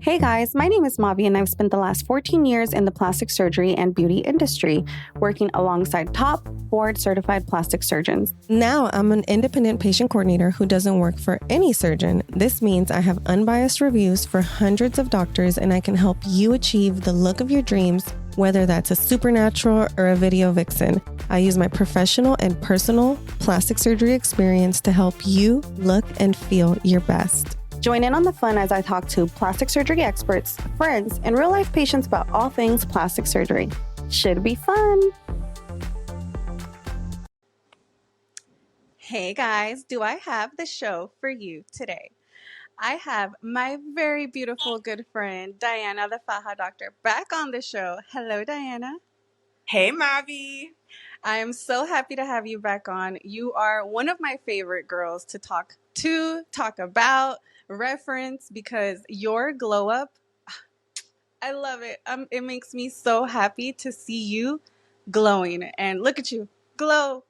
Hey guys, my name is Mavi and I've spent the last 14 years in the plastic surgery and beauty industry, working alongside top board certified plastic surgeons. Now I'm an independent patient coordinator who doesn't work for any surgeon. This means I have unbiased reviews for hundreds of doctors and I can help you achieve the look of your dreams, whether that's a supernatural or a video vixen. I use my professional and personal plastic surgery experience to help you look and feel your best. Join in on the fun as I talk to plastic surgery experts, friends, and real life patients about all things plastic surgery. Should be fun. Hey guys, do I have the show for you today? I have my very beautiful good friend, Diana the Faja Doctor, back on the show. Hello, Diana. Hey, Mavi. I am so happy to have you back on. You are one of my favorite girls to talk about, reference, because your glow up, I love it. It makes me so happy to see you glowing. And look at you, glow.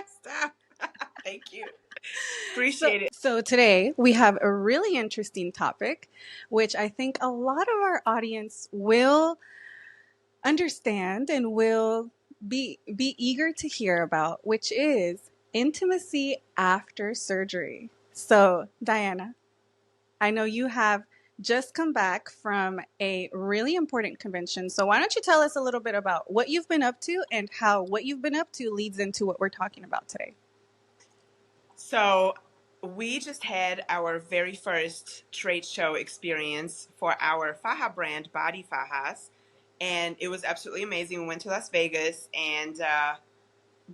Stop. Thank you. Appreciate it. So today we have a really interesting topic, which I think a lot of our audience will understand and will be eager to hear about, which is intimacy after surgery. So, Diana, I know you have just come back from a really important convention. So why don't you tell us a little bit about what you've been up to and how what you've been up to leads into what we're talking about today? So, we just had our very first trade show experience for our Faja brand, Body Fajas, and it was absolutely amazing. We went to Las Vegas and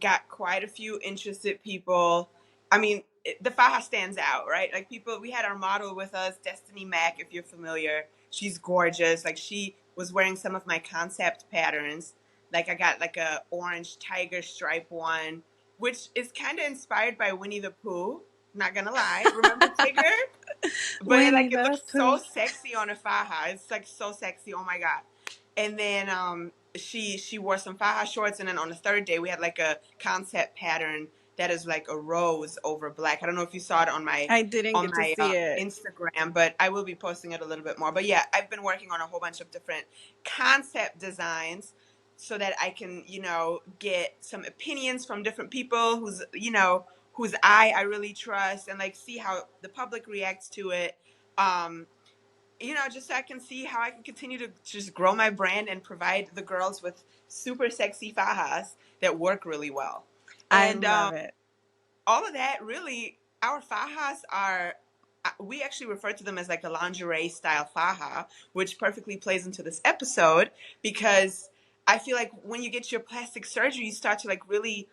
got quite a few interested people. I mean, the Faja stands out, right? Like people, we had our model with us, Destiny Mack, if you're familiar. She's gorgeous. Like she was wearing some of my concept patterns. Like I got like a orange tiger stripe one, which is kind of inspired by Winnie the Pooh. Not gonna lie, remember Tigger? But like it looks so sexy on a Faja. It's like so sexy. Oh my god. And then she wore some faja shorts, and then on the third day we had like a concept pattern that is like a rose over black. I don't know if you saw it on my I didn't get to see it. Instagram, but I will be posting it a little bit more. But yeah, I've been working on a whole bunch of different concept designs so that I can, get some opinions from different people whose eye I really trust, and like see how the public reacts to it. Just so I can see how I can continue to just grow my brand and provide the girls with super sexy fajas that work really well. And I love it. all of that, really, our fajas are, we actually refer to them as like a lingerie style faja, which perfectly plays into this episode because I feel like when you get your plastic surgery, you start to like really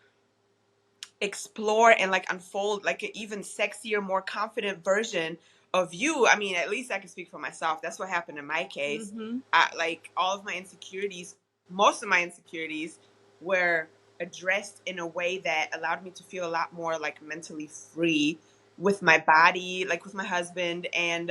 explore and like unfold like an even sexier, more confident version of you. I mean, at least I can speak for myself. That's what happened in my case. Mm-hmm. Like all of my insecurities, most of my insecurities were addressed in a way that allowed me to feel a lot more like mentally free with my body, like with my husband, and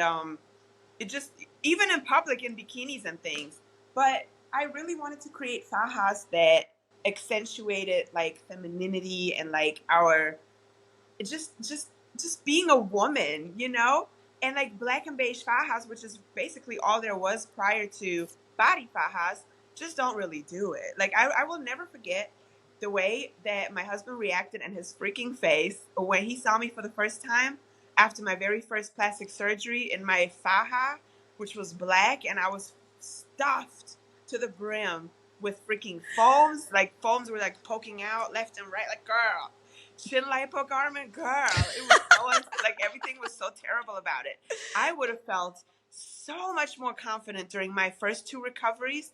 it just, even in public in bikinis and things. But I really wanted to create fajas that accentuated like femininity and like our just being a woman, and like black and beige fajas, which is basically all there was prior to body fajas, just don't really do it. Like I will never forget the way that my husband reacted in his freaking face when he saw me for the first time after my very first plastic surgery in my faja, which was black, and I was stuffed to the brim with freaking foams. Like foams were like poking out left and right. Like, girl, chin lipo garment, girl. It was so like everything was so terrible about it. I would have felt so much more confident during my first two recoveries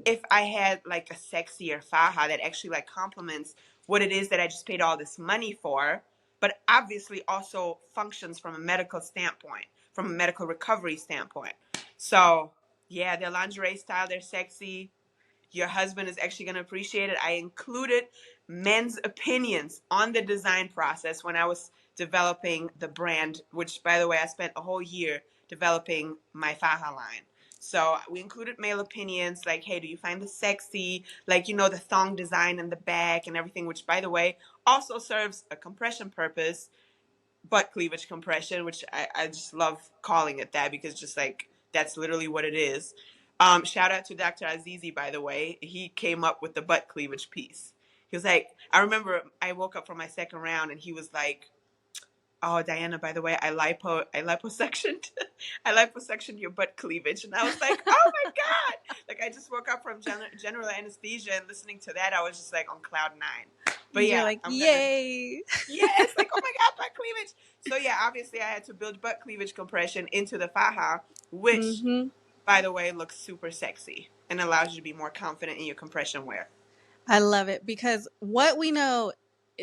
if I had like a sexier faja that actually like complements what it is that I just paid all this money for, but obviously also functions from a medical standpoint, from a medical recovery standpoint. So yeah, they're lingerie style, they're sexy. Your husband is actually going to appreciate it. I included men's opinions on the design process when I was developing the brand, which, by the way, I spent a whole year developing my faja line. So we included male opinions like, hey, do you find this sexy? Like, the thong design in the back and everything, which, by the way, also serves a compression purpose, butt cleavage compression, which I just love calling it that because just like That's literally what it is. Shout out to Dr. Azizi, by the way. He came up with the butt cleavage piece. He was like, I remember I woke up from my second round and he was like, "Oh, Diana, by the way, I liposectioned, I liposectioned your butt cleavage," and I was like, "Oh my god!" Like I just woke up from general anesthesia and listening to that, I was just like on cloud nine. But You're yeah, like, I'm gonna. yay. Yes, like oh my god, butt cleavage. So yeah, obviously I had to build butt cleavage compression into the faja, which, Hmm. by the way, looks super sexy and allows you to be more confident in your compression wear. I love it because what we know,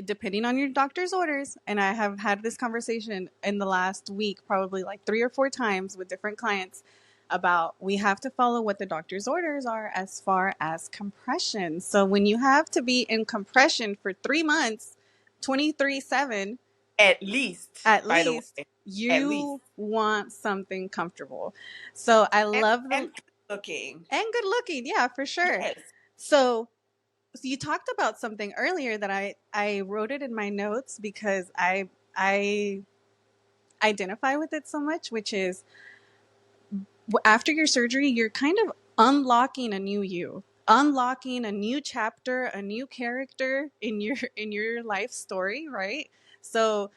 depending on your doctor's orders, and I have had this conversation in the last week, probably like 3 or 4 times with different clients about we have to follow what the doctor's orders are as far as compression. So when you have to be in compression for 3 months, 23/7, At least, at by the least way, at least, you want something comfortable. So I love the, and good looking. and good looking. Yeah, for sure. Yes. So you talked about something earlier that I wrote it in my notes because I identify with it so much, which is after your surgery, you're kind of unlocking a new you, unlocking a new chapter, a new character in your life story, right? So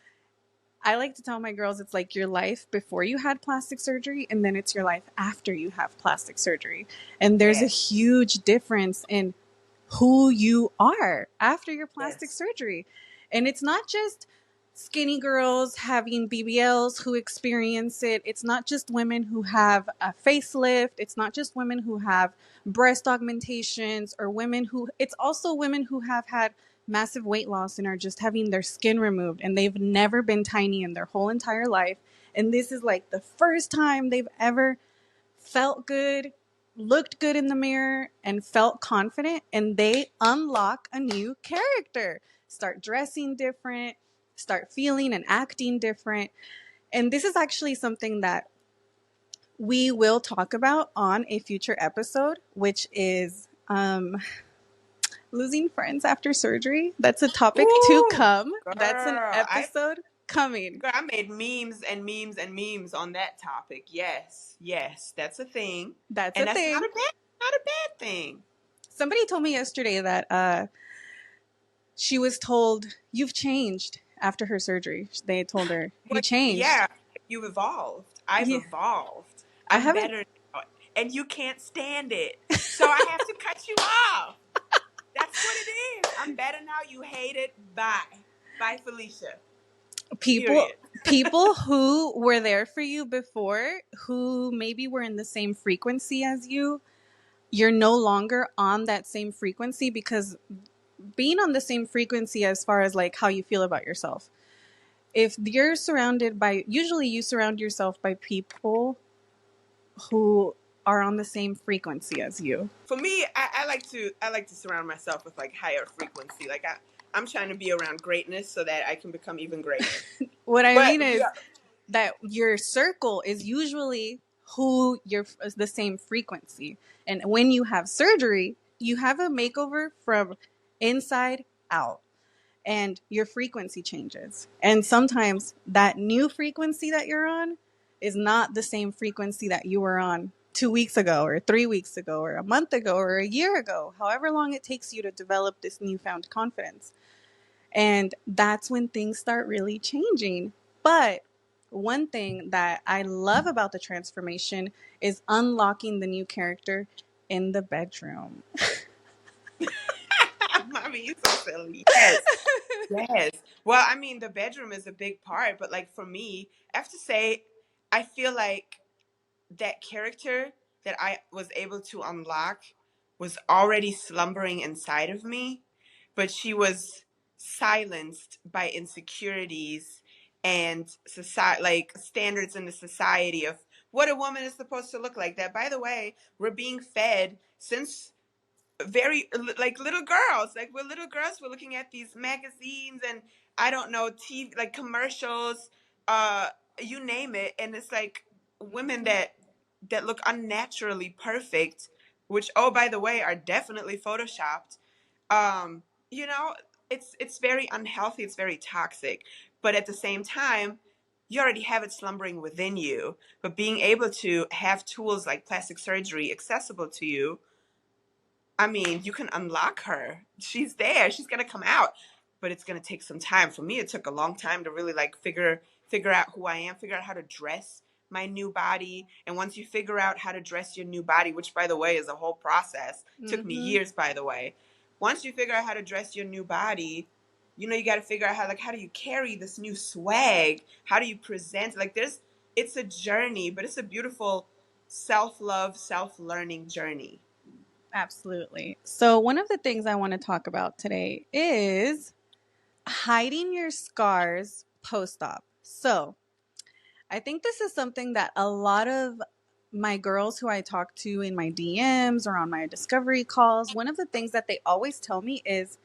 I like to tell my girls it's like your life before you had plastic surgery, and then it's your life after you have plastic surgery. And there's a Yes. huge difference in who you are after your plastic Yes. surgery. And it's not just skinny girls having BBLs who experience it. It's not just women who have a facelift. It's not just women who have breast augmentations or women who, it's also women who have had massive weight loss and are just having their skin removed and they've never been tiny in their whole entire life. And this is like the first time they've ever felt good, looked good in the mirror, and felt confident, and they unlock a new character. Start dressing different, start feeling and acting different. And this is actually something that we will talk about on a future episode, which is losing friends after surgery. That's a topic to Ooh, come. girl, That's an episode coming. girl, I made memes and memes and memes on that topic. Yes, yes, that's a thing, That's a and that's thing. not a bad thing. Somebody told me yesterday that she was told, "You've changed," after her surgery. They told her, "You What? changed." Yeah, you've evolved. I've Yeah. evolved. I I'm haven't. better now, and you can't stand it, so I have to cut you off. That's what it is. I'm better now. You hate it. Bye, bye, Felicia. People Period. people who were there for you before, who maybe were in the same frequency as you, you're no longer on that same frequency because being on the same frequency as far as like how you feel about yourself. If you're surrounded by, usually you surround yourself by people who are on the same frequency as you. For me, I like to surround myself with like higher frequency. Like I'm trying to be around greatness so that I can become even greater. What I But mean is yeah, that your circle is usually who you're the same frequency. And when you have surgery, you have a makeover from inside out and your frequency changes. And sometimes that new frequency that you're on is not the same frequency that you were on 2 weeks ago or 3 weeks ago or a month ago or a year ago, however long it takes you to develop this newfound confidence. And that's when things start really changing. But one thing that I love about the transformation is unlocking the new character in the bedroom. mommy, you so silly. Yes, yes. Well, I mean, the bedroom is a big part, but like for me, I have to say, I feel like that character that I was able to unlock was already slumbering inside of me, but she was silenced by insecurities and society, like standards in the society of what a woman is supposed to look like. That, by the way, we're being fed since very like little girls. Like we're little girls, we're looking at these magazines and I don't know, TV like commercials, uh you name it, and it's like women that look unnaturally perfect, which oh by the way are definitely photoshopped. You know, it's very unhealthy, it's very toxic. But at the same time, you already have it slumbering within you. But being able to have tools like plastic surgery accessible to you, I mean, you can unlock her. She's there. She's gonna come out, but it's gonna take some time. For me, it took a long time to really like figure out who I am, figure out how to dress my new body. And once you figure out how to dress your new body, which by the way is a whole process, took me Mm-hmm. years by the way. Once you figure out how to dress your new body, you know you got to figure out how do you carry this new swag? How do you present? Like it's a journey, but it's a beautiful self-love, self-learning journey. Absolutely. So, one of the things I want to talk about today is hiding your scars post op. So, I think this is something that a lot of my girls who I talk to in my DMs or on my discovery calls, one of the things that they always tell me is,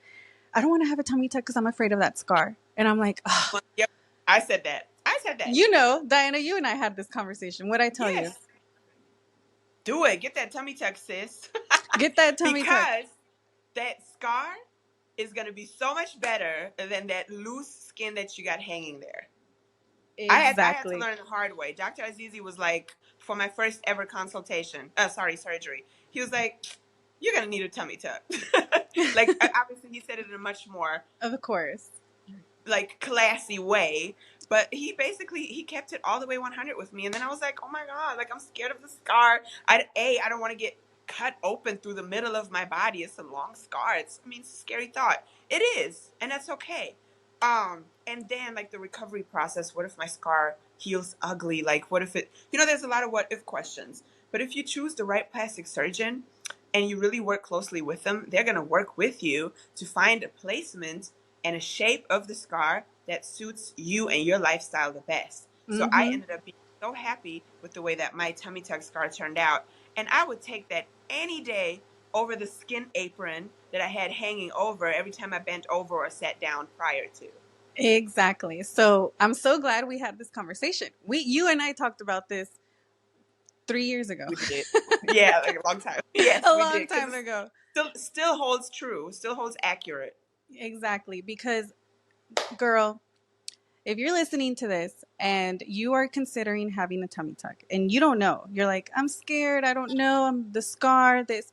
I don't want to have a tummy tuck because I'm afraid of that scar. And I'm like, oh, Yep, I said that. I said that. you know, Diana, you and I had this conversation. What'd I tell you? Yes, do it. Get that tummy tuck, sis. Get that tummy tuck. Because that scar is going to be so much better than that loose skin that you got hanging there. I had to Exactly. learn the hard way. Dr. Azizi was like, for my first ever consultation, surgery, he was like, you're going to need a tummy tuck. Like, obviously, he said it in a much more Of course. like classy way, but he kept it all the way 100 with me. And then I was like, oh my god, like I'm scared of the scar. I don't want to get cut open through the middle of my body. It's a long scar. It's a scary thought. It is, and that's okay. And then like the recovery process, what if my scar heals ugly? Like what if it, there's a lot of what if questions. But if you choose the right plastic surgeon and you really work closely with them, they're going to work with you to find a placement and a shape of the scar that suits you and your lifestyle the best. So I Mm-hmm. ended up being so happy with the way that my tummy tuck scar turned out. And I would take that any day over the skin apron that I had hanging over every time I bent over or sat down prior to. Exactly. So I'm so glad we had this conversation. You and I talked about this 3 years ago, We did. Yeah, like a long time. Yes, a we long did. Because time it ago. still holds true, still holds accurate. Exactly. Because, girl, if you're listening to this and you are considering having a tummy tuck and you don't know, you're like, I'm scared. I don't know. I'm the scar, this.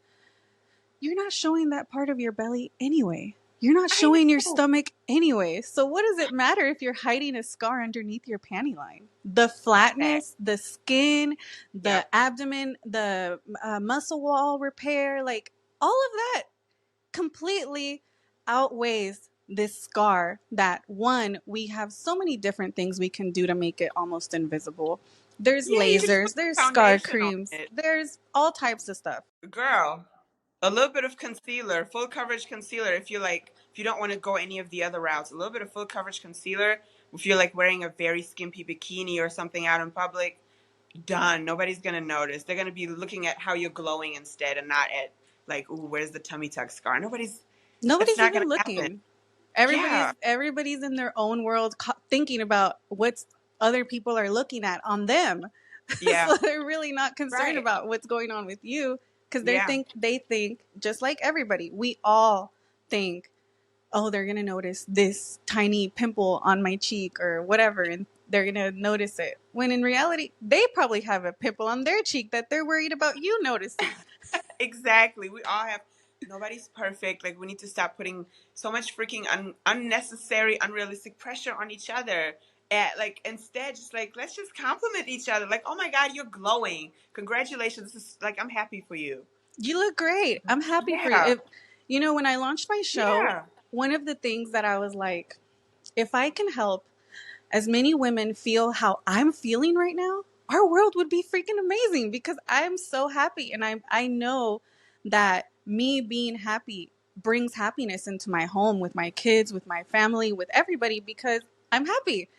You're not showing that part of your belly anyway. You're not I showing your know. stomach anyway. So what does it matter if you're hiding a scar underneath your panty line? The Fact. flatness, the skin, the Yep. abdomen, the muscle wall repair, like all of that completely outweighs this scar that one, we have so many different things we can do to make it almost invisible. There's Yeah, you can just put lasers, there's scar foundation on creams, it. there's all types of stuff. Girl, a little bit of concealer, full coverage concealer. If you don't want to go any of the other routes, a little bit of full coverage concealer. If you're like wearing a very skimpy bikini or something out in public, done. Nobody's gonna notice. They're gonna be looking at how you're glowing instead, and not at like, ooh, where's the tummy tuck scar? It's Nobody's not gonna even happen. looking. Yeah, Everybody's in their own world thinking about what's other people are looking at on them. yeah, So they're really not concerned right. about what's going on with you because Yeah, they think just like everybody. We all think, oh, they're going to notice this tiny pimple on my cheek or whatever and they're going to notice it. When in reality, they probably have a pimple on their cheek that they're worried about you noticing. exactly. We all have. Nobody's perfect. Like we need to stop putting so much freaking unnecessary, unrealistic pressure on each other. Like instead, just like let's just compliment each other. Like, oh my God, you're glowing! Congratulations! Like I'm happy for you. You look great. I'm happy for you. Yeah, When I launched my show, yeah, one of the things that I was like, if I can help as many women feel how I'm feeling right now, our world would be freaking amazing because I'm so happy and I know that me being happy brings happiness into my home with my kids, with my family, with everybody because I'm happy.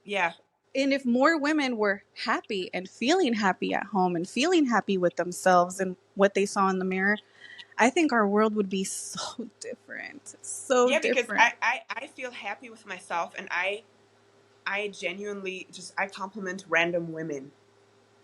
yeah. And if more women were happy and feeling happy at home and feeling happy with themselves and what they saw in the mirror, I think our world would be so different. So Yeah, because different. I feel happy with myself, and I genuinely just I compliment random women.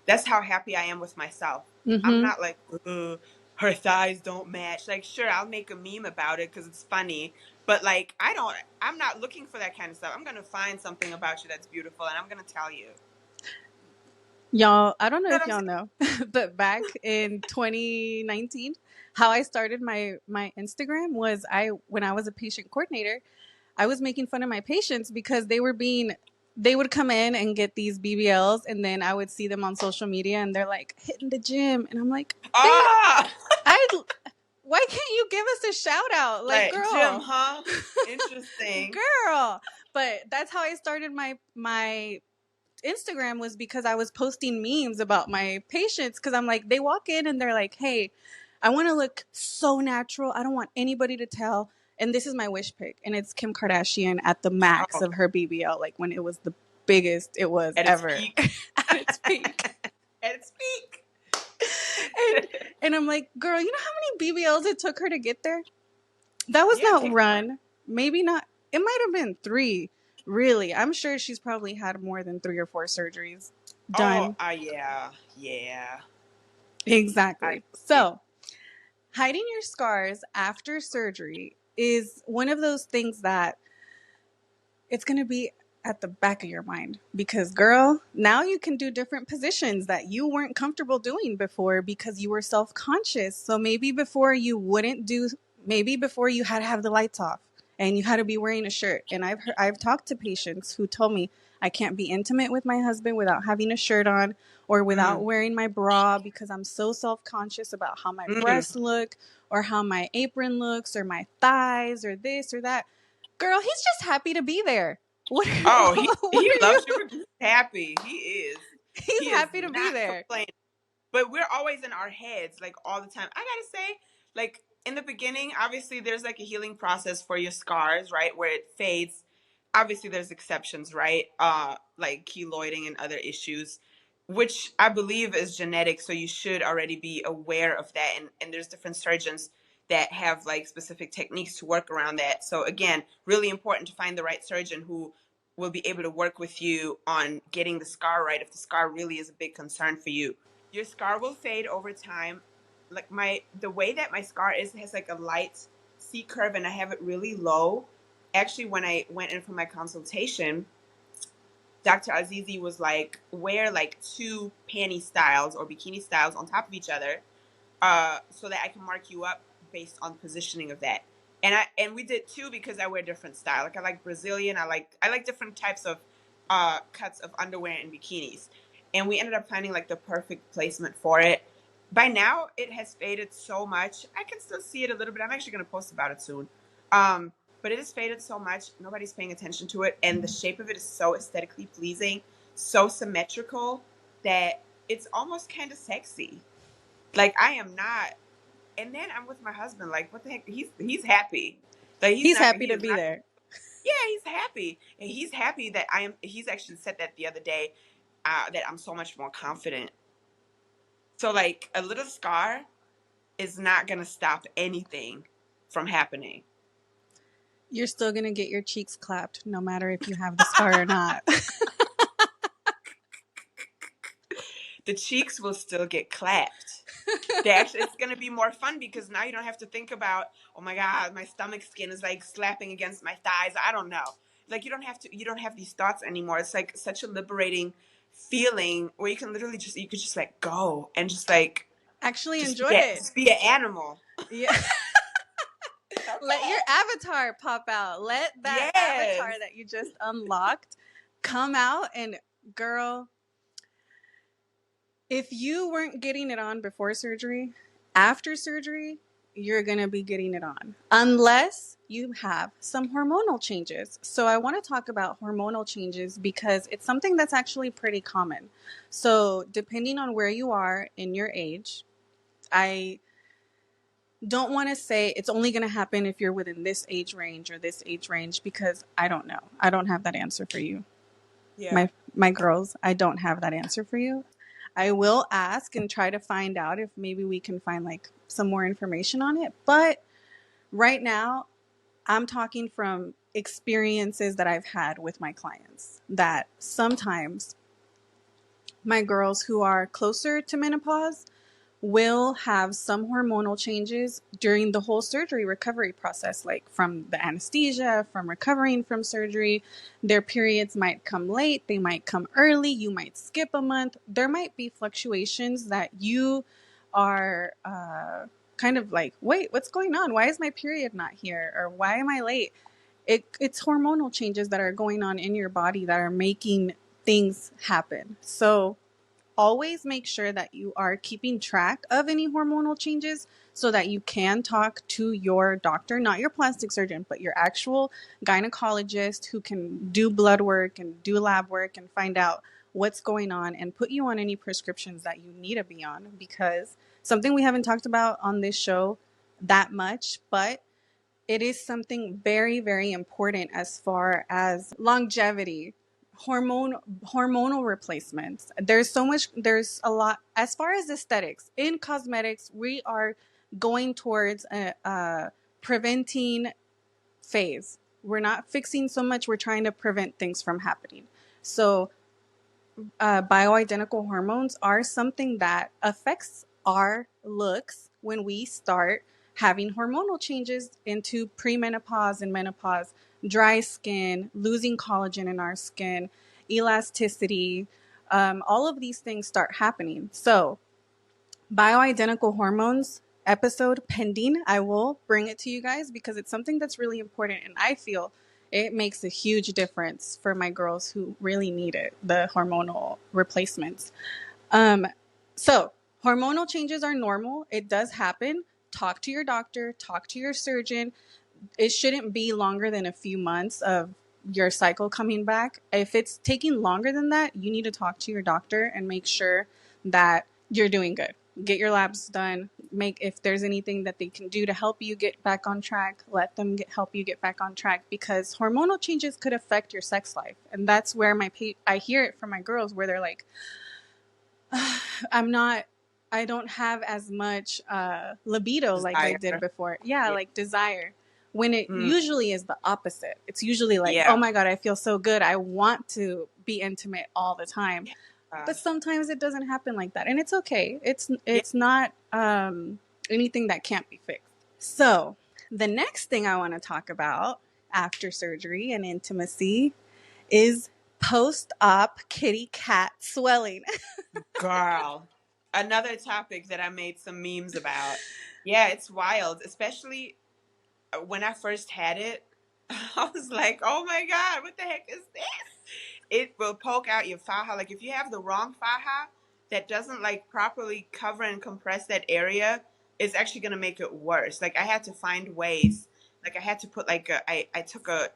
That's how happy I am with myself. I'm Mm-hmm. not like, ugh, her thighs don't match. Like, sure, I'll make a meme about it because it's funny. But like, I'm not looking for that kind of stuff. I'm gonna find something about you that's beautiful, and I'm gonna tell you. Y'all, I don't know You know if what I'm y'all saying? know, but back in 2019, how I started my Instagram was when I was a patient coordinator, I was making fun of my patients because they would come in and get these BBLs, and then I would see them on social media and they're like hitting the gym, and I'm like, babe, Ah, I why can't you give us a shout out? Like, like Jim, girl, huh? Interesting. girl. But that's how I started my Instagram, was because I was posting memes about my patients, because I'm like, they walk in and they're like, hey, I want to look so natural. I don't want anybody to tell. And this is my wish pick. And it's Kim Kardashian at the max Oh, of her BBL, like when it was the biggest it was at its ever peak. at its peak. At its peak. And, and I'm like, girl, you know how many BBLs it took her to get there? That was Yeah, it not takes work. run. Maybe not. It might have been three. Really, I'm sure she's probably had more than 3 or 4 surgeries Oh, done. yeah, yeah. I Exactly. agree. So, hiding your scars after surgery is one of those things that it's going to be at the back of your mind, because, girl, now you can do different positions that you weren't comfortable doing before because you were self-conscious. So maybe before you wouldn't do, maybe before you had to have the lights off and you had to be wearing a shirt. And I've talked to patients who told me, I can't be intimate with my husband without having a shirt on or without Mm, wearing my bra because I'm so self-conscious about how my mm. breasts look or how my apron looks or my thighs or this or that. Girl, he's just happy to be there. What are, Oh, what he are you? loves you. He's happy. He is. He's He is happy to be not there. complaining. But we're always in our heads, like all the time. I gotta say, like in the beginning, obviously there's like a healing process for your scars, right? Where it fades. Obviously there's exceptions, right? Like keloiding and other issues, which I believe is genetic, so you should already be aware of that. And there's different surgeons that have like specific techniques to work around that. So again, really important to find the right surgeon who will be able to work with you on getting the scar right if the scar really is a big concern for you. Your scar will fade over time. Like the way that my scar is, it has like a light C curve and I have it really low. Actually, when I went in for my consultation, Dr. Azizi was like, wear like two panty styles or bikini styles on top of each other, so that I can mark you up based on positioning of that. And we did two because I wear different style. Like I like Brazilian. I like different types of cuts of underwear and bikinis. And we ended up finding like the perfect placement for it. By now, it has faded so much. I can still see it a little bit. I'm actually going to post about it soon. Um, but it has faded so much. Nobody's paying attention to it. And the shape of it is so aesthetically pleasing, so symmetrical that it's almost kind of sexy. Like I am not, and then I'm with my husband. Like, what the heck? He's happy. Like He's happy he to is be not. there. Yeah, he's happy, and he's happy that I am. He's actually said that the other day, that I'm so much more confident. So like a little scar is not gonna stop anything from happening. You're still going to get your cheeks clapped no matter if you have the scar or not. The cheeks will still get clapped. They actually, it's going to be more fun because now you don't have to think about, oh my god, my stomach skin is like slapping against my thighs. I don't know. Like you don't have these thoughts anymore. It's like such a liberating feeling where you can literally you could just let go and just like Actually enjoy it. just be an animal. Yeah. Let your Okay. avatar pop out. Let that avatar Yes. that you just unlocked come out. And, girl, if you weren't getting it on before surgery, after surgery, you're going to be getting it on. Unless you have some hormonal changes. So I want to talk about hormonal changes because it's something that's actually pretty common. So depending on where you are in your age, I don't want to say it's only going to happen if you're within this age range or this age range, because I don't know. I don't have that answer for you. Yeah. My girls, I don't have that answer for you. I will ask and try to find out if maybe we can find like some more information on it. But right now, I'm talking from experiences that I've had with my clients, that sometimes my girls who are closer to menopause will have some hormonal changes during the whole surgery recovery process, like from the anesthesia, from recovering from surgery. Their periods might come late, they might come early, you might skip a month. There might be fluctuations that you are kind of like, wait, what's going on? Why is my period not here? Or why am I late? It's hormonal changes that are going on in your body that are making things happen. So always make sure that you are keeping track of any hormonal changes so that you can talk to your doctor, not your plastic surgeon, but your actual gynecologist who can do blood work and do lab work and find out what's going on and put you on any prescriptions that you need to be on. Because something we haven't talked about on this show that much, but it is something very, very important as far as longevity, hormonal replacements. There's a lot as far as aesthetics. In cosmetics, we are going towards a preventing phase. We're not fixing so much, we're trying to prevent things from happening. So bioidentical hormones are something that affects our looks when we start having hormonal changes into premenopause and menopause, dry skin, losing collagen in our skin, elasticity. All of these things start happening. So bioidentical hormones episode pending. I will bring it to you guys because it's something that's really important, and I feel it makes a huge difference for my girls who really need it, the hormonal replacements. So hormonal changes are normal. It does happen. Talk to your doctor, talk to your surgeon. It shouldn't be longer than a few months of your cycle coming back. If it's taking longer than that, you need to talk to your doctor and make sure that you're doing good. Get your labs done. If there's anything that they can do to help you get back on track, let them help you get back on track, because hormonal changes could affect your sex life. And that's where I hear it from my girls where they're like, I don't have as much libido like I did before. Yeah, like desire. When it usually is the opposite. It's usually like, oh my God, I feel so good. I want to be intimate all the time. But sometimes it doesn't happen like that. And it's okay. It's not anything that can't be fixed. So the next thing I want to talk about after surgery and intimacy is post-op kitty cat swelling. Girl, another topic that I made some memes about. Yeah, it's wild, especially when I first had it. I was like, oh my God, what the heck is this? It will poke out your faja. Like if you have the wrong faja that doesn't like properly cover and compress that area, it's actually going to make it worse. Like I had to find ways. Like I had to put like I took a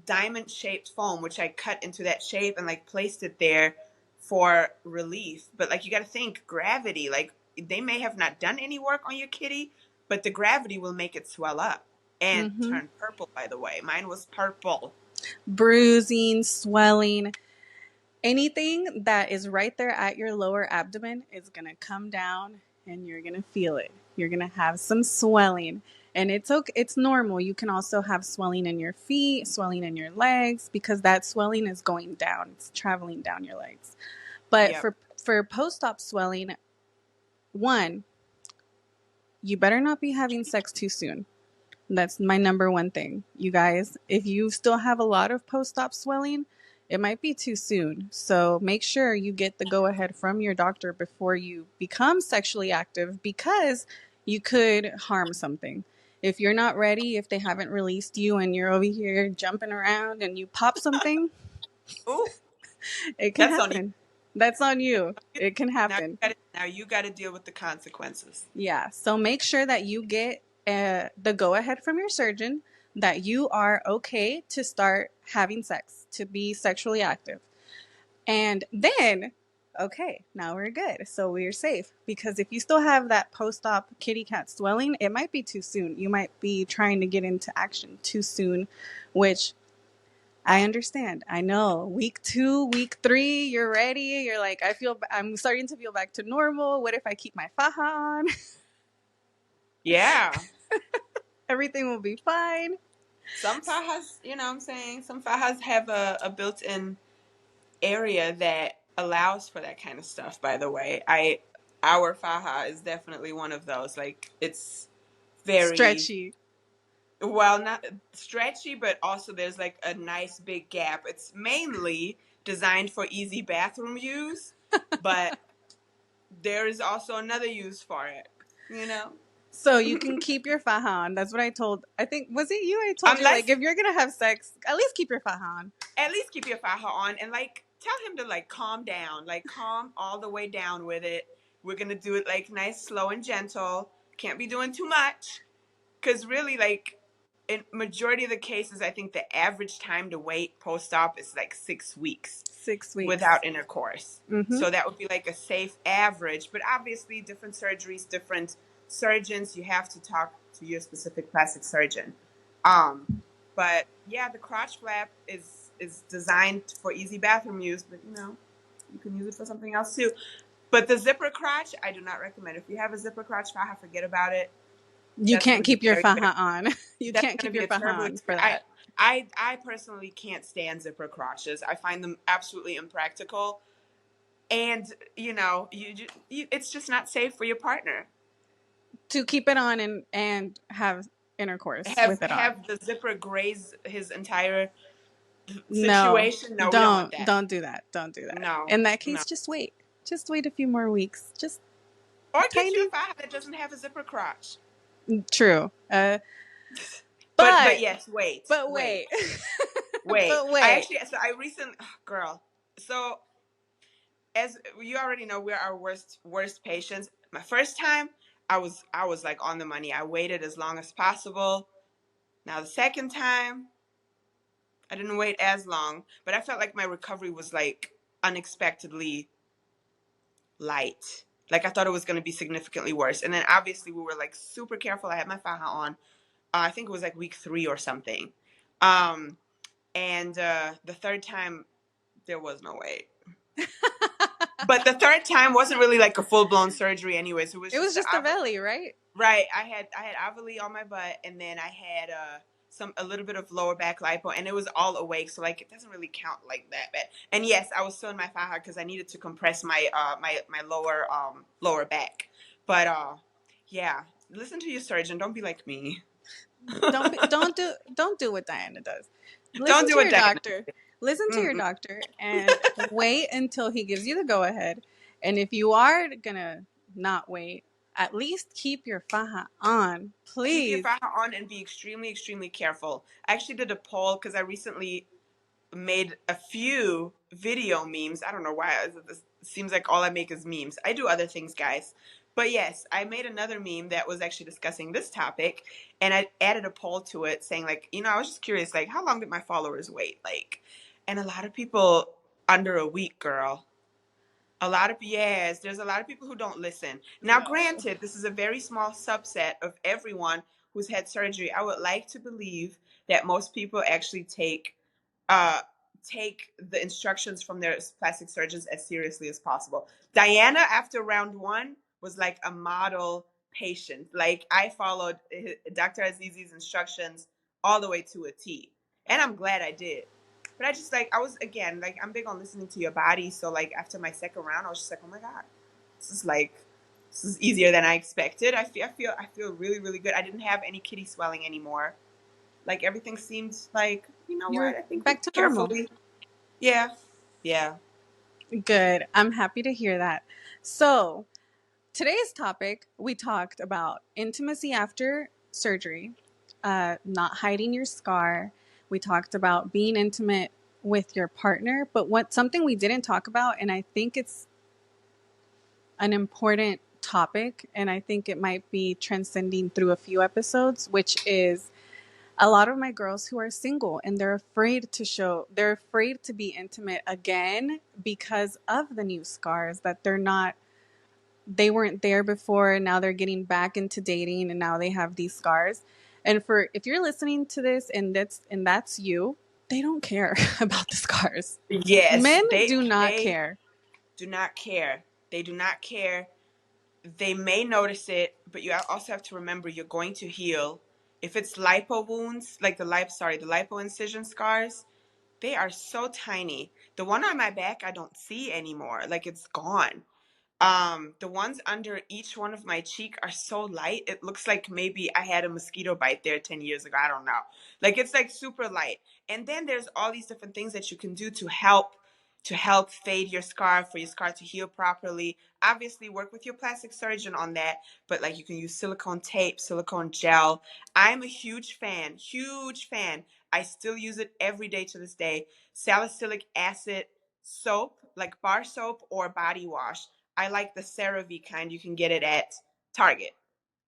diamond shaped foam, which I cut into that shape and like placed it there for relief. But like you got to think gravity, like they may have not done any work on your kitty, but the gravity will make it swell up and turn purple. By the way, mine was purple. Bruising, swelling, anything that is right there at your lower abdomen is going to come down and you're going to feel it. You're going to have some swelling. And it's okay. It's normal. You can also have swelling in your feet, swelling in your legs, because that swelling is going down. It's traveling down your legs. But for post-op swelling, one, you better not be having sex too soon. That's my number one thing. You guys, if you still have a lot of post-op swelling, it might be too soon. So make sure you get the go-ahead from your doctor before you become sexually active, because you could harm something. If you're not ready, if they haven't released you and you're over here jumping around and you pop something, Ooh, it can happen. That's on you. It can happen. Now you got to deal with the consequences. Yeah. So make sure that you get the go-ahead from your surgeon that you are okay to start having sex, to be sexually active. And then, okay, now we're good. So we're safe. Because if you still have that post-op kitty cat swelling, it might be too soon. You might be trying to get into action too soon, which I understand. I know. Week 2, week 3, you're ready. You're like, I'm starting to feel back to normal. What if I keep my faja on? Yeah. Everything will be fine. Some fajas, you know what I'm saying? Some fajas have a built-in area that allows for that kind of stuff, by the way. our faja is definitely one of those. Like, it's very, Stretchy. well, not stretchy, but also there's like a nice big gap. It's mainly designed for easy bathroom use, but there is also another use for it, you know? So you can keep your faja on. That's what I told. I think was it you? I told you like Unless, if you're gonna have sex, at least keep your faja on. at least keep your faja on and like tell him to like calm down, like calm all the way down with it. We're gonna do it like nice, slow, and gentle. Can't be doing too much, because really, like, in majority of the cases, I think the average time to wait post-op is like 6 weeks 6 weeks. without intercourse. Mm-hmm. So that would be like a safe average. But obviously, different surgeries, different surgeons. You have to talk to your specific plastic surgeon. But yeah, the crotch flap is designed for easy bathroom use, but you can use it for something else too. But the zipper crotch, I do not recommend. If you have a zipper crotch faja, forget about it. You That's going can't to be keep your very, faja on. You that's can't going to keep be your a faja terrible on for experience. that. I personally can't stand zipper crotches. I find them absolutely impractical, and it's just not safe for your partner. To keep it on and have intercourse Have with it on. have the zipper graze his entire No, situation. No, we don't want that. don't do that. Don't do that. No, In that no. case, just wait. Just wait a few more weeks. Just Or get you a tiny. faja that doesn't have a zipper crotch. True. But But yes, wait, but wait, wait. wait. But I wait. actually, so I recently, girl. So as you already know, we're our worst patients. My first time, I was like on the money. I waited as long as possible. Now the second time, I didn't wait as long, but I felt like my recovery was like unexpectedly light. Like I thought it was going to be significantly worse. And then obviously we were like super careful. I had my faja on. I think it was like week 3 or something. And the third time there was no wait. But the third time wasn't really like a full blown surgery, anyways. It was It just was just the belly, right? right. I had avali on my butt, and then I had a little bit of lower back lipo, and it was all awake, so like it doesn't really count like that bad. And yes, I was still in my faja because I needed to compress my lower back. But yeah, listen to your surgeon. Don't be like me. Don't do what Diana does. Don't Listen do to what your Diana. doctor. Listen to your Mm-mm. doctor and wait until he gives you the go ahead. And if you are gonna not wait, at least keep your faja on, Keep your please. faja on and be extremely, extremely careful. I actually did a poll because I recently made a few video memes. I don't know why. It seems like all I make is memes. I do other things, guys. But yes, I made another meme that was actually discussing this topic, and I added a poll to it saying, like, I was just curious, like, how long did my followers wait? Like, and a lot of people under a week, girl. Yes, there's a lot of people who don't listen. Now, No. granted, this is a very small subset of everyone who's had surgery. I would like to believe that most people actually uh, take the instructions from their plastic surgeons as seriously as possible. Diana, after round 1, was like a model patient. Like I followed Dr. Aziz's instructions all the way to a T, and I'm glad I did. But I just like I was again like I'm big on listening to your body. So like after my second round, I was just like, oh my god, this is easier than I expected. I feel really really good. I didn't have any kitty swelling anymore. Like everything seemed like, You're what? I think back to normal. carefully. Yeah. Yeah. Good. I'm happy to hear that. So, today's topic, we talked about intimacy after surgery, not hiding your scar. We talked about being intimate with your partner, but something we didn't talk about, and I think it's an important topic, and I think it might be transcending through a few episodes, which is a lot of my girls who are single and they're afraid to be intimate again because of the new scars that they weren't there before, and now they're getting back into dating and now they have these scars. And if you're listening to this and that's you, they don't care about the scars. Yes, Men they do not they care. do not care. They do not care. They may notice it, but you also have to remember you're going to heal. If it's lipo wounds, like the lipo incision scars, they are so tiny. The one on my back I don't see anymore. Like it's gone. The ones under each one of my cheek are so light. It looks like maybe I had a mosquito bite there 10 years ago. I don't know. Like it's like super light. And then there's all these different things that you can do to help fade your scar, for your scar to heal properly. Obviously work with your plastic surgeon on that, but like you can use silicone tape, silicone gel. I'm a huge fan. I still use it every day to this day. Salicylic acid soap, like bar soap or body wash. I like the CeraVe kind. You can get it at Target.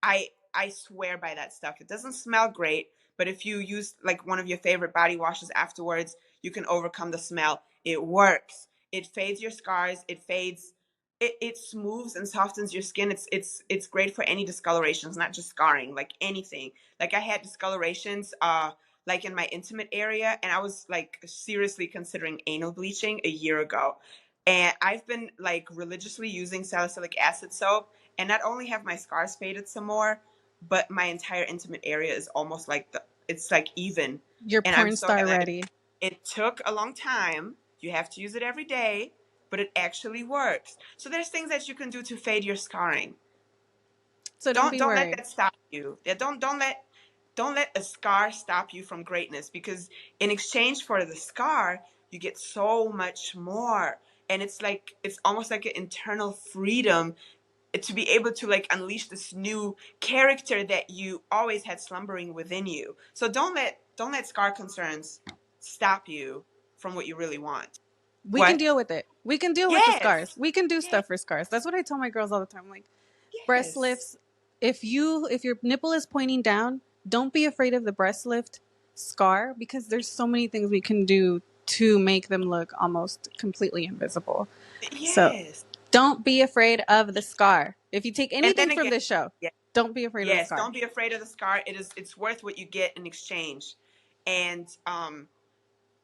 I swear by that stuff. It doesn't smell great, but if you use like one of your favorite body washes afterwards, you can overcome the smell. It works. It fades your scars. It smooths and softens your skin. It's great for any discolorations, not just scarring, like anything. Like I had discolorations like in my intimate area, and I was like seriously considering anal bleaching a year ago. And I've been like religiously using salicylic acid soap, and not only have my scars faded some more, but my entire intimate area is almost like it's like even. You're And I'm porn so star happy. ready. It took a long time. You have to use it every day, but it actually works. So there's things that you can do to fade your scarring. So don't Don't be don't let worried. that stop you. Yeah, don't let a scar stop you from greatness, because in exchange for the scar, you get so much more. And it's almost like an internal freedom to be able to like unleash this new character that you always had slumbering within you. So don't let scar concerns stop you from what you really want. We can What? deal with it. We can deal with the Yes. scars. We can do Yes. stuff for scars. That's what I tell my girls all the time. Like, breast Yes. lifts, if your nipple is pointing down, don't be afraid of the breast lift scar, because there's so many things we can do to make them look almost completely invisible. So Yes. don't be afraid of the scar. If you take And anything then from again, this show, yeah, don't be afraid of the yes, scar. don't be afraid of the scar. It's worth what you get in exchange. And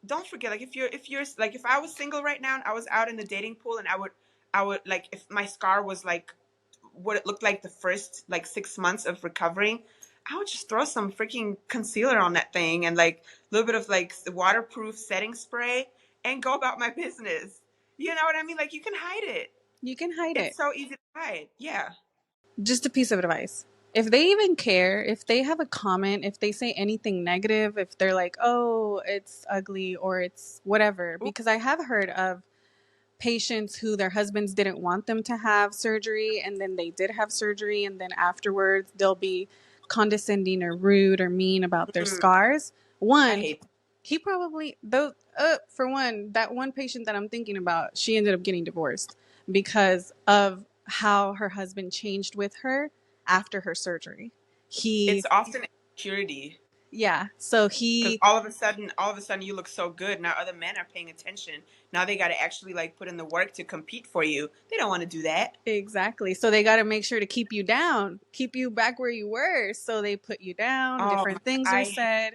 don't forget, like if you're like, if I was single right now and I was out in the dating pool, and I would like, if my scar was like what it looked like the first like 6 months of recovering, I would just throw some freaking concealer on that thing and like a little bit of like waterproof setting spray and go about my business. You know what I mean? Like you can hide it. You can hide It's it. so easy to hide. Yeah. Just a piece of advice. If they even care, if they have a comment, if they say anything negative, if they're like, oh, it's ugly or it's whatever, Ooh, because I have heard of patients who their husbands didn't want them to have surgery and then they did have surgery, and then afterwards they'll be condescending or rude or mean about their mm, scars. I One, hate. he probably though for one, that one patient that I'm thinking about, she ended up getting divorced because of how her husband changed with her after her surgery. He It's often insecurity, Yeah, so because he all of a sudden you look so good. Now other men are paying attention. Now they got to actually like put in the work to compete for you. They don't want to do that. exactly. So they got to make sure to keep you down, keep you back where you were. So they put you down, Oh my, different things are I said.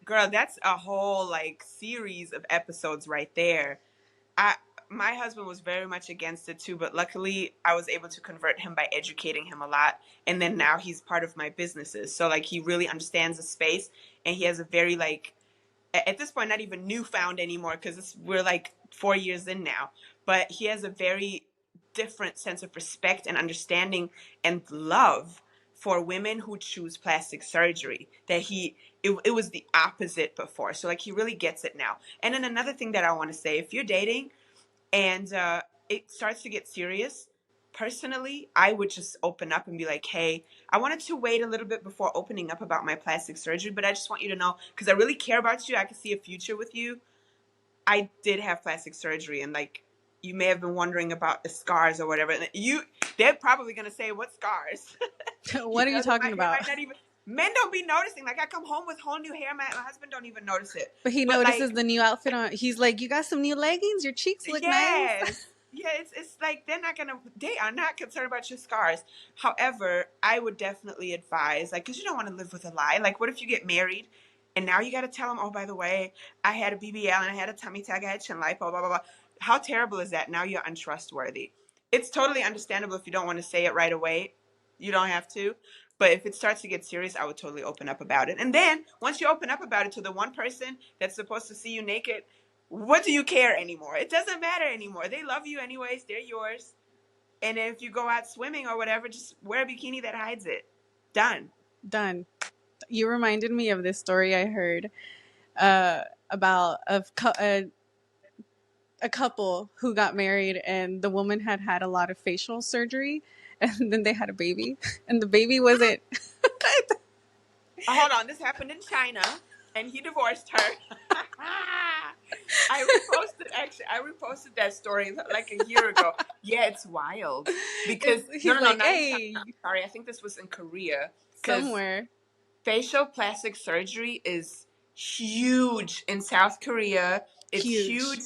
girl, that's a whole like series of episodes right there. I My husband was very much against it too, but luckily I was able to convert him by educating him a lot. And then now he's part of my businesses. So like he really understands the space, and he has a very like, at this point not even newfound anymore, because we're like 4 years in now, but he has a very different sense of respect and understanding and love for women who choose plastic surgery, that it was the opposite before. So like he really gets it now. And then another thing that I want to say, if you're dating and it starts to get serious, personally I would just open up and be like, hey, I wanted to wait a little bit before opening up about my plastic surgery, but I just want you to know, because I really care about you, I can see a future with you. I did have plastic surgery, and like you may have been wondering about the scars or whatever. And they're probably gonna say, what scars? What are you My talking hair about? might not even, men don't be noticing. Like I come home with whole new hair, my husband don't even notice it. But he But notices like, the new outfit on. He's like, "You got some new leggings. Your cheeks look nice." yes. Yeah, it's like they are not concerned about your scars. However, I would definitely advise, like, because you don't want to live with a lie. Like, what if you get married and now you got to tell them, oh, by the way, I had a BBL and I had a tummy tuck, I had chin lipo, blah, blah, blah. How terrible is that? Now you're untrustworthy. It's totally understandable if you don't want to say it right away. You don't have to. But if it starts to get serious, I would totally open up about it. And then once you open up about it to the one person that's supposed to see you naked, what do you care anymore? It doesn't matter anymore. They love you anyways. They're yours. And if you go out swimming or whatever, just wear a bikini that hides it. Done. Done. You reminded me of this story I heard about a couple who got married, and the woman had a lot of facial surgery, and then they had a baby, and the baby wasn't. Hold on, this happened in China, and he divorced her. I reposted that story like a year ago. Yeah, it's wild because He's no, like, not in China. hey, Sorry, I think this was in Korea because somewhere facial plastic surgery is huge in South Korea. It's huge.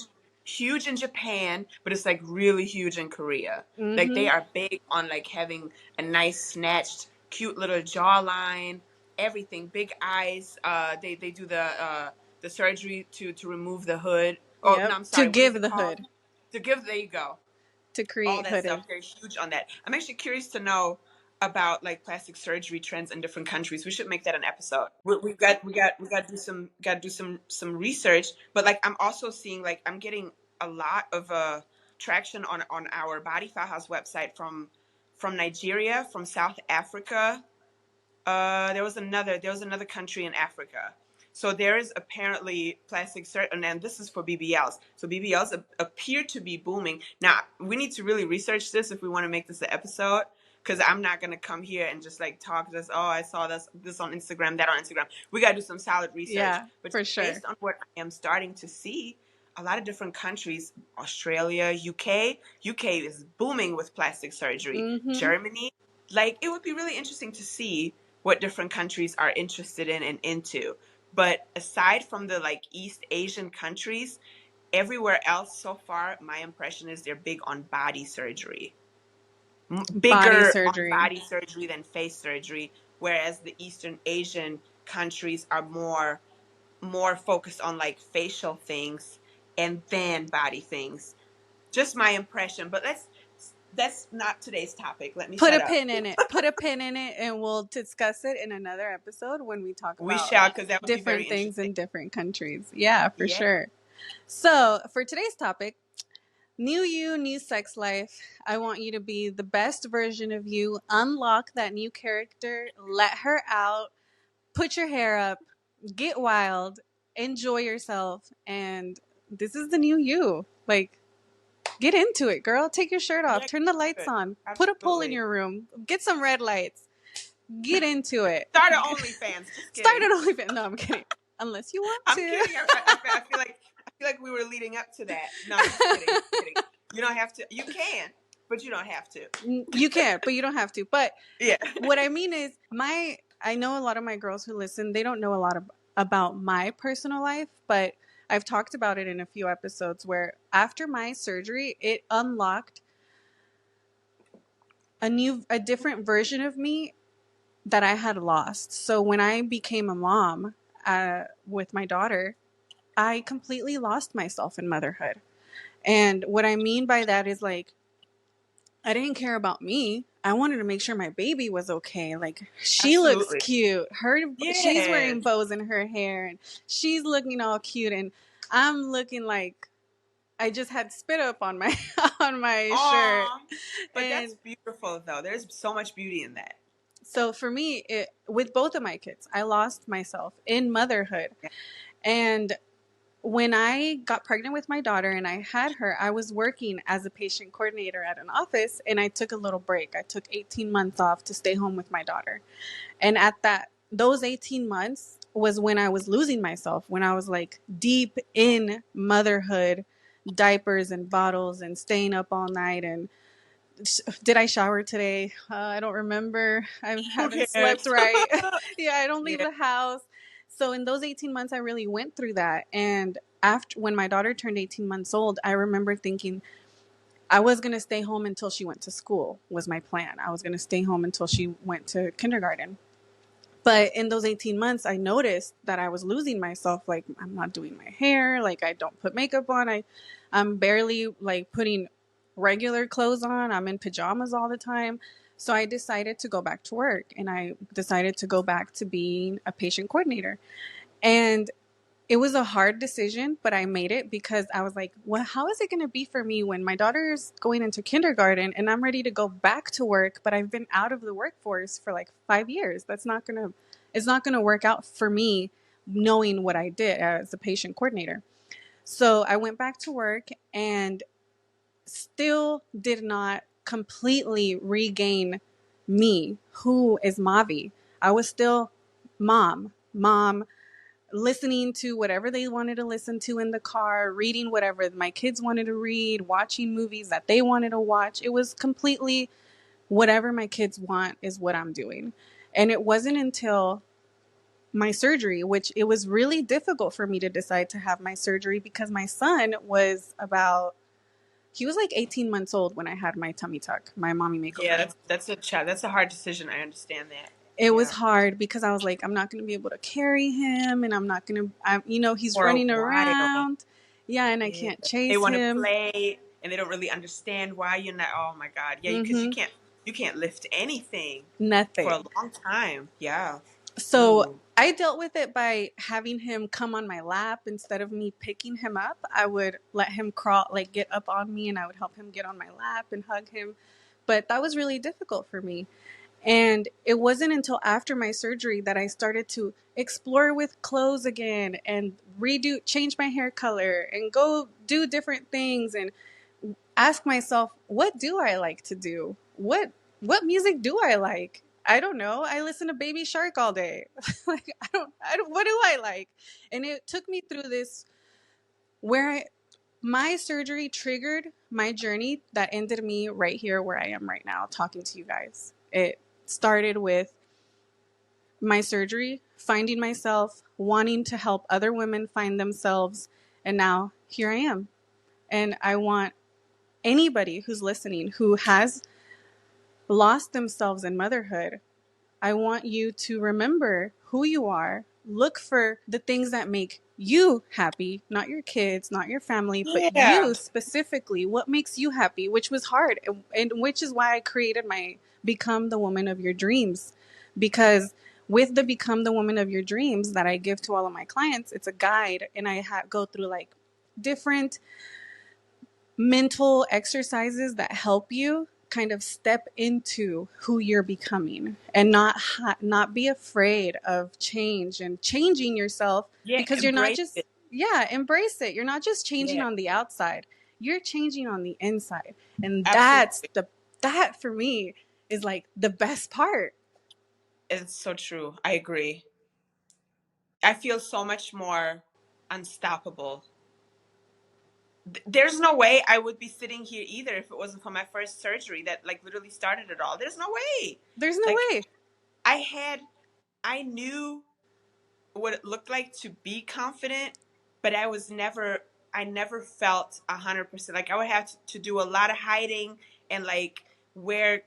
huge in Japan, but it's like really huge in Korea. Like they Mm-hmm. are big on like having a nice snatched, cute little jawline, everything, big eyes. They do the surgery to remove the hood. Oh no, Yep. I'm To sorry. What is give it the called? hood, To give. There you go, to all create that stuff. hooded. They're huge on that. I'm actually curious to know about like plastic surgery trends in different countries. We should make that an episode. We got to do some research. But like I'm also seeing like I'm getting a lot of traction on our Body File House website from Nigeria, from South Africa. There was another country in Africa. So there is apparently plastic surgery, and this is for BBLs. So BBLs appear to be booming. Now we need to really research this if we want to make this an episode. Because I'm not gonna come here and just like talk this. Oh, I saw this on Instagram, that on Instagram. We gotta do some solid research. Yeah, But for sure. based on what I am starting to see, a lot of different countries, Australia, UK is booming with plastic surgery. Mm-hmm. Germany, like it would be really interesting to see what different countries are interested in and into. But aside from the like East Asian countries, everywhere else so far, my impression is they're big on body surgery. Body Bigger on surgery. body surgery than face surgery, whereas the Eastern Asian countries are more focused on like facial things and then body things. Just my impression, but that's not today's topic. Let me Put shut a up. pin in it. Put a pin in it, and we'll discuss it in another episode when we talk We about shall, because that would be very different things interesting. in different countries. Yeah, for Yeah. sure. So, for today's topic, new you, new sex life. I want you to be the best version of you. Unlock that new character. Let her out. Put your hair up. Get wild. Enjoy yourself. And this is the new you. Like, get into it, girl. Take your shirt off. Yeah, Turn the lights good. on. Put a pole in Absolutely. your room. Get some red lights. Get into it. Start an OnlyFans. Just Start kidding. an OnlyFans. No, I'm kidding. Unless you want I'm to. kidding. I feel like we were leading up to that. No, I'm just kidding. Just kidding. You don't have to. You can, but you don't have to. You can, but you don't have to. But Yeah. what I mean is, I know a lot of my girls who listen, they don't know a lot about my personal life, but I've talked about it in a few episodes where after my surgery, it unlocked a different version of me that I had lost. So when I became a mom with my daughter, I completely lost myself in motherhood. And what I mean by that is like, I didn't care about me. I wanted to make sure my baby was okay. Like she looks Absolutely. cute. She's wearing Yes. bows in her hair and she's looking all cute and I'm looking like I just had spit up on my on my shirt. Aw. But that's And beautiful, though. There's so much beauty in that. so for me, with both of my kids, I lost myself in motherhood. Yeah. And when I got pregnant with my daughter and I had her, I was working as a patient coordinator at an office and I took a little break. I took 18 months off to stay home with my daughter. And at those 18 months was when I was losing myself, when I was like deep in motherhood, diapers and bottles and staying up all night. And did I shower today? I don't remember. I haven't slept right. Yeah, I don't leave Yeah. the house. So in those 18 months, I really went through that. And after when my daughter turned 18 months old, I remember thinking I was going to stay home until she went to school was my plan. I was going to stay home until she went to kindergarten. But in those 18 months, I noticed that I was losing myself. Like, I'm not doing my hair. Like, I don't put makeup on. I'm barely, like, putting regular clothes on. I'm in pajamas all the time. So I decided to go back to work. And I decided to go back to being a patient coordinator. And it was a hard decision, but I made it because I was like, well, how is it going to be for me when my daughter's going into kindergarten and I'm ready to go back to work, but I've been out of the workforce for like 5 years? It's not going to work out for me knowing what I did as a patient coordinator. So I went back to work and still did not completely regain me, who is Mavi. I was still mom, listening to whatever they wanted to listen to in the car, reading whatever my kids wanted to read, watching movies that they wanted to watch. It was completely whatever my kids want is what I'm doing. And it wasn't until my surgery, which it was really difficult for me to decide to have my surgery because my son was about, he was like 18 months old when I had my tummy tuck, my mommy Yeah, makeover. that's a hard decision. I understand that. It was Yeah. hard because I was like, I'm not going to be able to carry him, and I'm not going to, he's For a running while. around. Yeah, and I Yeah. can't They chase want to him. play and they don't really understand why you're not. Oh my God. Yeah, because Mm-hmm. you can't lift anything for a Nothing. long time. Yeah. So Ooh. I dealt with it by having him come on my lap instead of me picking him up. I would let him crawl, like get up on me, and I would help him get on my lap and hug him. But that was really difficult for me. And it wasn't until after my surgery that I started to explore with clothes again and change my hair color and go do different things and ask myself, what do I like to do? What music do I like? I don't know. I listen to Baby Shark all day. Like I don't what do I like? And it took me through this where my surgery triggered my journey that ended me right here where I am right now talking to you guys. It started with my surgery, finding myself, wanting to help other women find themselves, and now here I am. And I want anybody who's listening who has lost themselves in motherhood, I want you to remember who you are. Look for the things that make you happy, not your kids, not your family, but Yeah. you specifically. What makes you happy, which was hard, and which is why I created my Become the Woman of Your Dreams. Because with the Become the Woman of Your Dreams that I give to all of my clients, it's a guide, and I go through like different mental exercises that help you kind of step into who you're becoming and not be afraid of change and changing yourself, Yeah. because you're not Embrace just, it. yeah, embrace it. You're not just changing Yeah. on the outside, you're changing on the inside. And Absolutely. that for me is like the best part. It's so true. I agree. I feel so much more unstoppable. There's no way I would be sitting here either if it wasn't for my first surgery that like literally started it all. There's no way. There's no Like way. I had I knew what it looked like to be confident, but I never felt 100%. Like I would have to do a lot of hiding and like wear,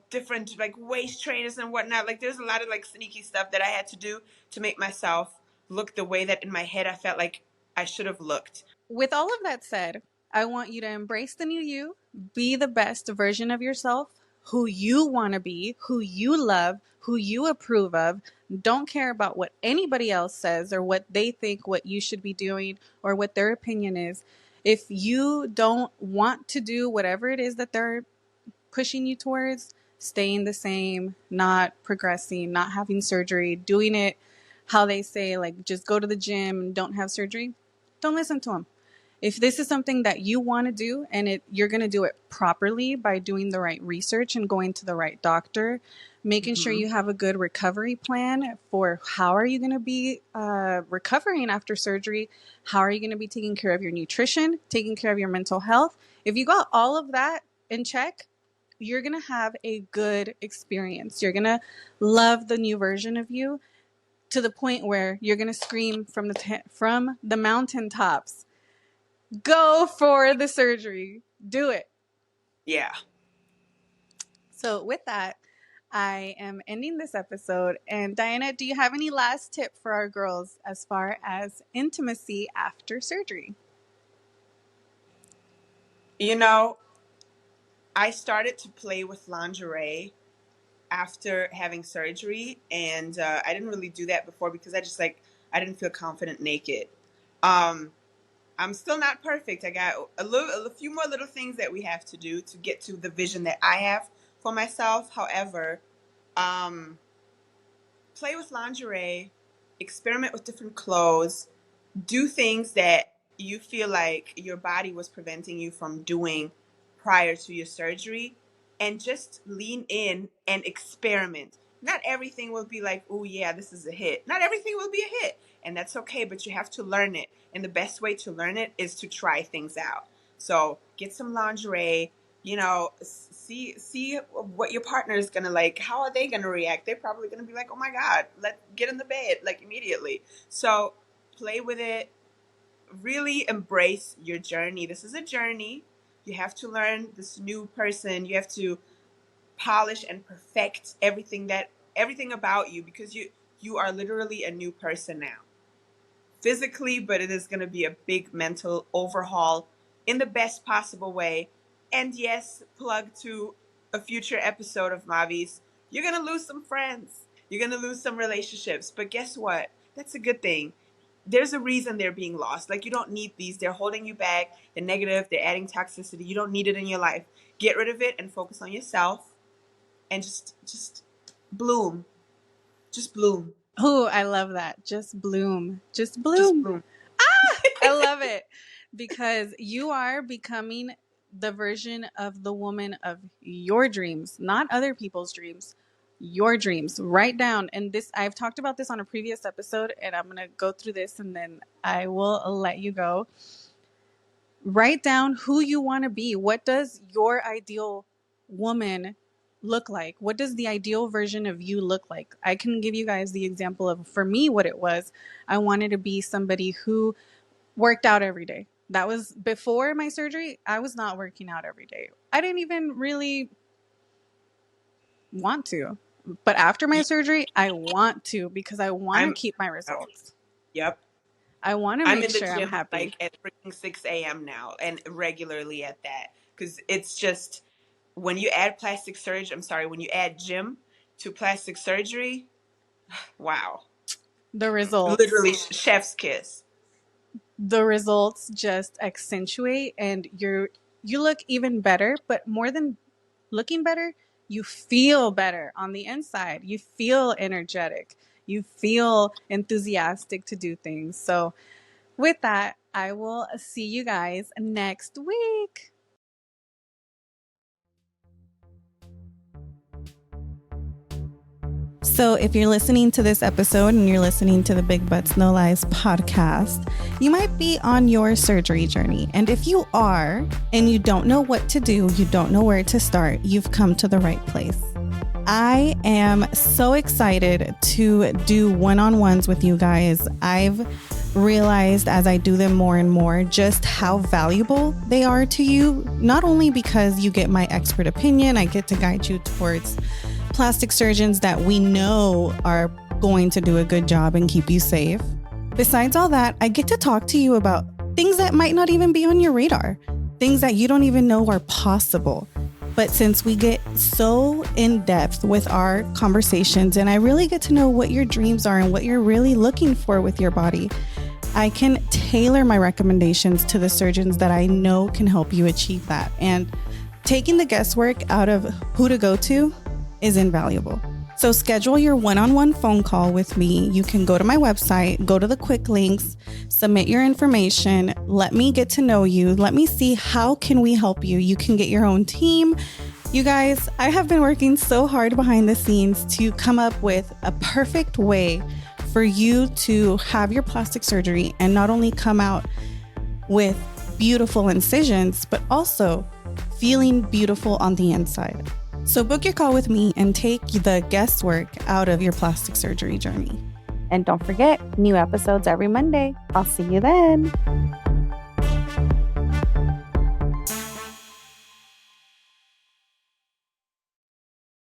different like waist trainers and whatnot. Like there's a lot of like sneaky stuff that I had to do to make myself look the way that in my head I felt like I should have looked. With all of that said, I want you to embrace the new you, be the best version of yourself, who you want to be, who you love, who you approve of. Don't care about what anybody else says or what they think what you should be doing or what their opinion is. If you don't want to do whatever it is that they're pushing you towards, staying the same, not progressing, not having surgery, doing it how they say, like just go to the gym and don't have surgery, don't listen to them. If this is something that you want to do and you're going to do it properly by doing the right research and going to the right doctor, making sure Hmm. you have a good recovery plan for how are you going to be recovering after surgery, how are you going to be taking care of your nutrition, taking care of your mental health. If you got all of that in check, you're going to have a good experience. You're going to love the new version of you to the point where you're going to scream from from the mountaintops, go for the surgery. Do it. Yeah. So, with that, I am ending this episode. And Diana, do you have any last tip for our girls as far as intimacy after surgery? You know, I started to play with lingerie after having surgery, and I didn't really do that before because I just like I didn't feel confident naked. I'm still not perfect. I got a few more little things that we have to do to get to the vision that I have for myself. However, play with lingerie, experiment with different clothes, do things that you feel like your body was preventing you from doing prior to your surgery, and just lean in and experiment. Not everything will be like, oh yeah, this is a hit. Not everything will be a hit, and that's okay, but you have to learn it. And the best way to learn it is to try things out. So get some lingerie, see what your partner is gonna like. How are they gonna react? They're probably gonna be like, oh my God, let's get in the bed, like immediately. So play with it. Really embrace your journey. This is a journey. You have to learn this new person. You have to polish and perfect everything about you, because you are literally a new person now. Physically, but it is going to be a big mental overhaul in the best possible way. And yes, plug to a future episode of Mavi's, you're going to lose some friends. You're going to lose some relationships. But guess what? That's a good thing. There's a reason they're being lost. Like, you don't need these. They're holding you back. They're negative. They're adding toxicity. You don't need it in your life. Get rid of it and focus on yourself. And just bloom. Just bloom. Oh, I love that. Just bloom. Just bloom. Just bloom. I love it, because you are becoming the version of the woman of your dreams, not other people's dreams, your dreams. Write down. And this, I've talked about this on a previous episode, and I'm going to go through this and then I will let you go. Write down who you want to be. What does your ideal woman look like? What does the ideal version of you look like? I can give you guys the example of, for me, what it was. I wanted to be somebody who worked out every day. That was before my surgery. I was not working out every day. I didn't even really want to. But after my surgery, I want to, because I want to keep my results. Yep. I want to make sure I'm happy. Like at freaking 6 a.m. now, and regularly at that, because it's just, when you add when you add gym to plastic surgery, wow. The results. Literally chef's kiss. The results just accentuate, and you look even better, but more than looking better, you feel better on the inside. You feel energetic. You feel enthusiastic to do things. So with that, I will see you guys next week. So if you're listening to this episode and you're listening to the Big Butts No Lies podcast, you might be on your surgery journey. And if you are, and you don't know what to do, you don't know where to start, you've come to the right place. I am so excited to do one-on-ones with you guys. I've realized as I do them more and more just how valuable they are to you, not only because you get my expert opinion, I get to guide you towards plastic surgeons that we know are going to do a good job and keep you safe. Besides all that, I get to talk to you about things that might not even be on your radar, things that you don't even know are possible. But since we get so in depth with our conversations, and I really get to know what your dreams are and what you're really looking for with your body, I can tailor my recommendations to the surgeons that I know can help you achieve that. And taking the guesswork out of who to go to is invaluable. So schedule your one-on-one phone call with me. You can go to my website, go to the quick links, submit your information, let me get to know you, let me see how can we help you. You can get your own team. You guys, I have been working so hard behind the scenes to come up with a perfect way for you to have your plastic surgery and not only come out with beautiful incisions, but also feeling beautiful on the inside. So book your call with me and take the guesswork out of your plastic surgery journey. And don't forget, new episodes every Monday. I'll see you then.